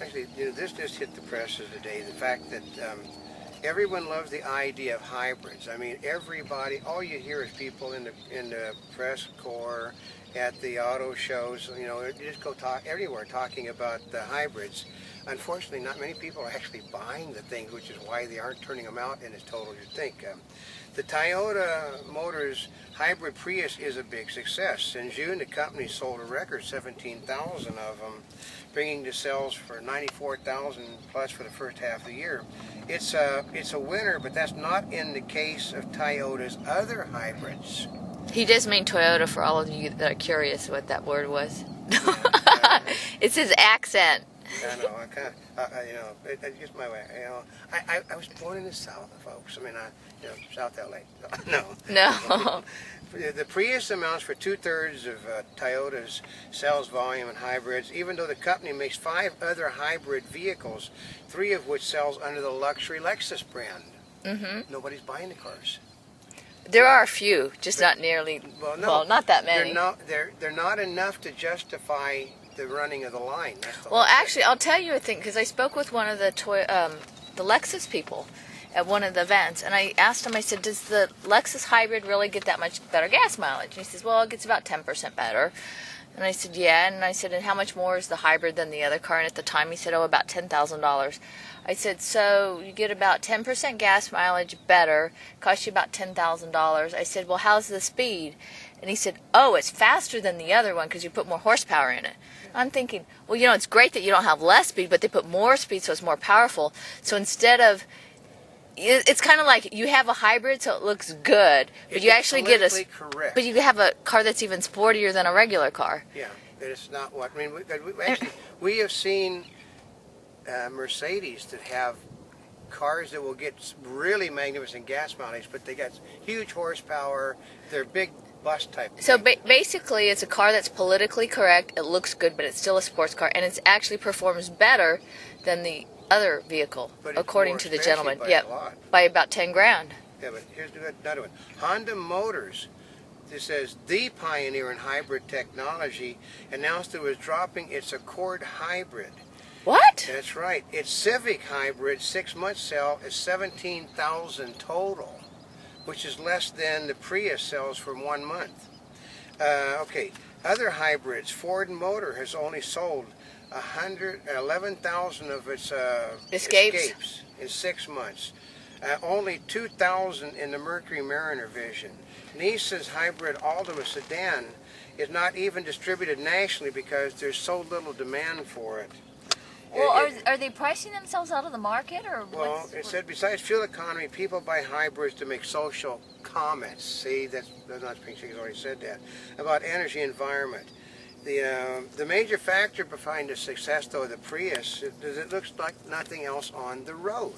Actually, this just hit the presses today. The fact that everyone loves the idea of hybrids. I mean, everybody. All you hear is people in the press corps, at the auto shows. You just go talk everywhere talking about the hybrids. Unfortunately, not many people are actually buying the things, which is why they aren't turning them out in as total as you think. The Toyota Motors hybrid Prius is a big success. In June, the company sold a record 17,000 of them, bringing the sales for 94,000 plus for the first half of the year. It's a winner, but that's not in the case of Toyota's other hybrids. He does mean Toyota for all of you that are curious what that word was. It's his accent. I know. I kind of, it's just my way. I was born in the South, folks. I mean, South LA. No. The Prius amounts for 2/3 of Toyota's sales volume in hybrids, even though the company makes 5 other hybrid vehicles, 3 of which sells under the luxury Lexus brand. Mm-hmm. Nobody's buying the cars. There are a few, just not nearly. Well, not that many. They're not enough to justify the running of the line. Well, actually, I'll tell you a thing, because I spoke with one of the Lexus people at one of the events, and I asked him, I said, does the Lexus hybrid really get that much better gas mileage? And he says, well, it gets about 10% better. And I said, yeah. And I said, and how much more is the hybrid than the other car? And at the time he said, oh, about $10,000. I said, so you get about 10% gas mileage better, costs you about $10,000. I said, well, how's the speed? And he said, oh, it's faster than the other one because you put more horsepower in it. I'm thinking, well, it's great that you don't have less speed, but they put more speed, so it's more powerful. So instead of, it's kind of like you have a hybrid, so it looks good, but you actually get correct. But you have a car that's even sportier than a regular car. Yeah, it's not what, I mean, we have seen Mercedes that have cars that will get really magnificent gas mileage, but they got huge horsepower, they're big bus type. So basically it's a car that's politically correct, it looks good, but it's still a sports car, and it actually performs better than the other vehicle, according to the gentleman. By about 10 grand. Yeah, but here's another one. Honda Motors, this says the pioneer in hybrid technology, announced it was dropping its Accord hybrid. What? That's right. Its Civic hybrid 6-month sale is 17,000 total, which is less than the Prius sells for 1 month. Okay, other hybrids. Ford Motor has only sold 11,000 of its Escapes in 6 months. Only 2,000 in the Mercury Mariner Vision. Nissan's hybrid Altima sedan is not even distributed nationally because there's so little demand for it. Well, are they pricing themselves out of the market, or? Well, it said besides fuel economy, people buy hybrids to make social comments. See, that's not He's already said that about energy environment. The major factor behind the success, though, of the Prius is it looks like nothing else on the road.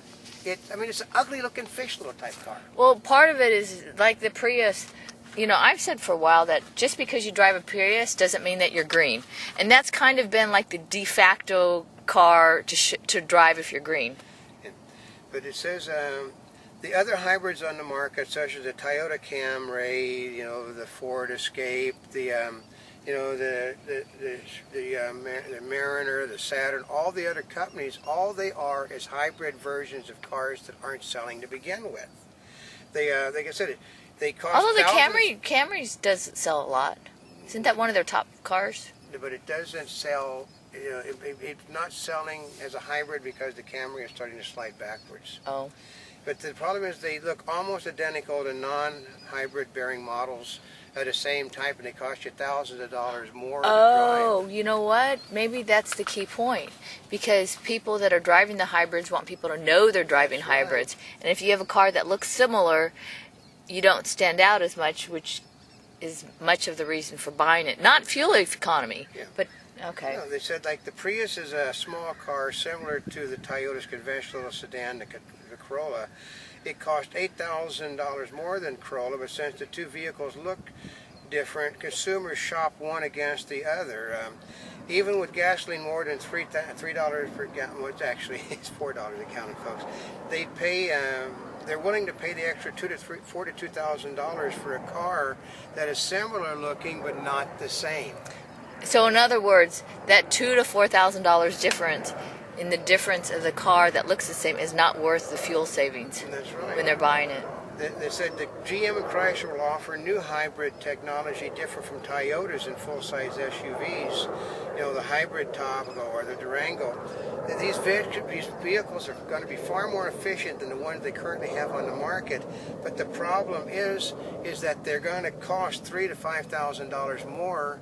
It's an ugly-looking fish little type car. Well, part of it is like the Prius. I've said for a while that just because you drive a Prius doesn't mean that you're green, and that's kind of been like the de facto car to drive if you're green. Yeah. But it says the other hybrids on the market, such as the Toyota Camry, the Ford Escape, the Mariner, the Saturn, all the other companies, all they are is hybrid versions of cars that aren't selling to begin with. Like I said, they cost. Although the Camrys does sell a lot, isn't that one of their top cars? But it doesn't sell. It's not selling as a hybrid because the Camry is starting to slide backwards. Oh. But the problem is they look almost identical to non-hybrid bearing models of the same type, and they cost you thousands of dollars more to drive. Oh, you know what? Maybe that's the key point. Because people that are driving the hybrids want people to know they're driving hybrids. And if you have a car that looks similar, you don't stand out as much, which is much of the reason for buying it. Not fuel economy, but okay. No, they said like the Prius is a small car similar to the Toyota's conventional sedan, the Corolla. It cost $8,000 more than Corolla, but since the two vehicles look different, consumers shop one against the other. Even with gasoline more than $3 per gallon, well, it's $4 a gallon, folks. They're willing to pay the extra $4,000 to $2,000 for a car that is similar looking but not the same. So in other words, that $2,000 to $4,000 difference in the difference of the car that looks the same is not worth the fuel savings And that's right. when they're buying it. They said that GM and Chrysler will offer new hybrid technology different from Toyota's in full-size SUVs. You know, the hybrid Tahoe or the Durango. These vehicles are going to be far more efficient than the ones they currently have on the market. But the problem is that they're going to cost $3,000 to $5,000 more,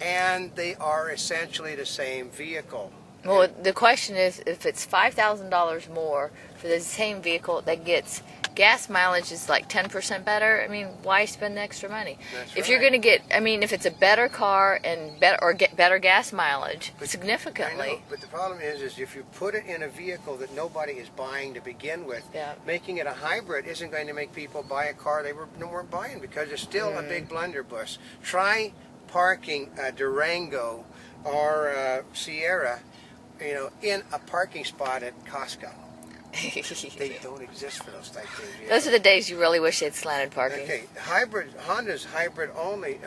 and they are essentially the same vehicle. Well, the question is, if it's $5,000 more for the same vehicle that gets gas mileage is like 10% better, I mean, why spend the extra money? That's if you're going to get, I mean, if it's a better car and get better gas mileage, significantly. I know, but the problem is if you put it in a vehicle that nobody is buying to begin with, making it a hybrid isn't going to make people buy a car they weren't buying, because it's still a big blunderbuss. Try parking a Durango or a Sierra, you know, in a parking spot at Costco. They don't exist for those type things yet. Those are the days you really wish they had slanted parking. Okay, Honda's hybrid only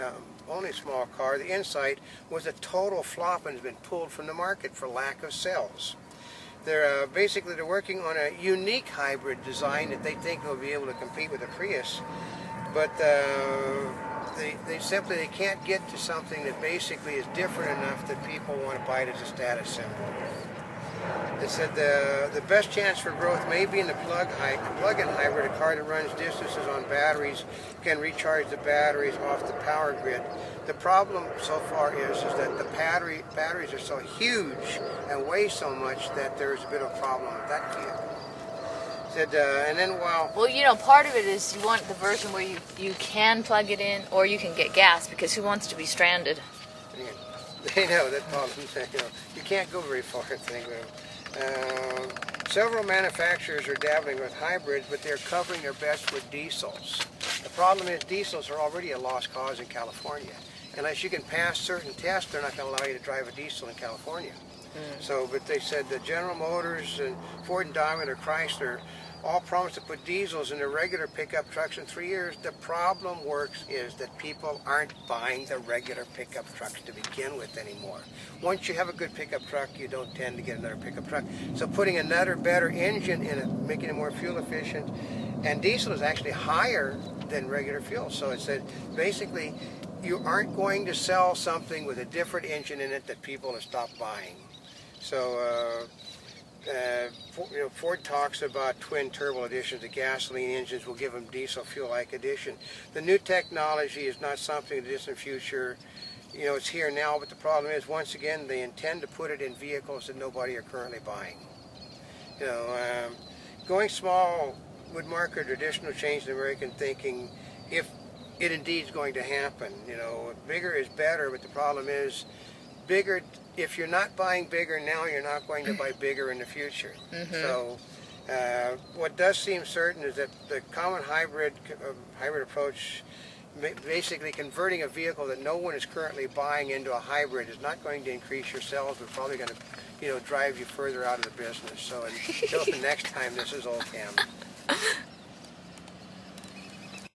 small car, the Insight, was a total flop and has been pulled from the market for lack of sales. They're working on a unique hybrid design that they think will be able to compete with a Prius, but they simply can't get to something that basically is different enough that people want to buy it as a status symbol. They said the best chance for growth may be in the plug-in hybrid, a car that runs distances on batteries, can recharge the batteries off the power grid. The problem so far is that the batteries are so huge and weigh so much that there's a bit of a problem with that vehicle. Said, and then well, you know, part of it is you want the version where you can plug it in or you can get gas, because who wants to be stranded? They know that problem. You know, you can't go very far. Several manufacturers are dabbling with hybrids, but they're covering their bets with diesels. The problem is diesels are already a lost cause in California. Unless you can pass certain tests, they're not going to allow you to drive a diesel in California. So, but they said that General Motors and Ford and Daimler, Chrysler, all promised to put diesels in their regular pickup trucks in 3 years. The problem is that people aren't buying the regular pickup trucks to begin with anymore. Once you have a good pickup truck, you don't tend to get another pickup truck. So putting another better engine in it, making it more fuel efficient, and diesel is actually higher than regular fuel. So it said basically you aren't going to sell something with a different engine in it that people have stopped buying. So Ford talks about twin turbo additions to gasoline engines will give them diesel fuel-like addition. The new technology is not something in the distant future. You know, it's here now, but the problem is, once again, they intend to put it in vehicles that nobody are currently buying. You know, going small would mark a traditional change in American thinking if it indeed is going to happen. You know, bigger is better, but the problem is, bigger, if you're not buying bigger now, you're not going to buy bigger in the future. So what does seem certain is that the common hybrid approach, basically converting a vehicle that no one is currently buying into a hybrid, is not going to increase your sales, but probably going to, you know, drive you further out of the business. So until the next time, this is Oldecam.